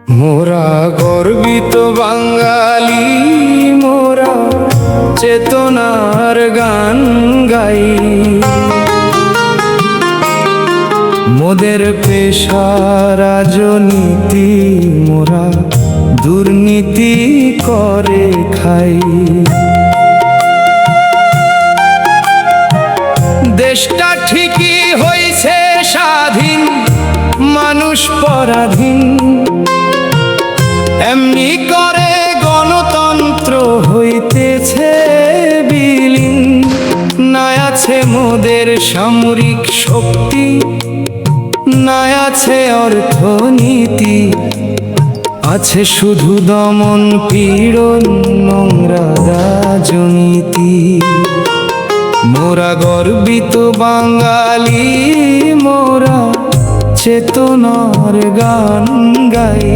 মোরা গর্বিত বাঙালি, মোরা চেতনার গান গাই। মোদের পেশা রাজনীতি, মোরা দুর্নীতি করে খাই। দেশটা ঠিকই হইছে স্বাধীন, মানুষ পরাধীন, এমনি করে গণতন্ত্র হইতেছে বিলীন। না আছে মোদের সামরিক শক্তি, না আছে অর্থনীতি, আছে শুধু দমন পীড়ন নোংরা রাজনীতি। মোরা গর্বিত বাঙালি, মোরা চেতনার গান গাই।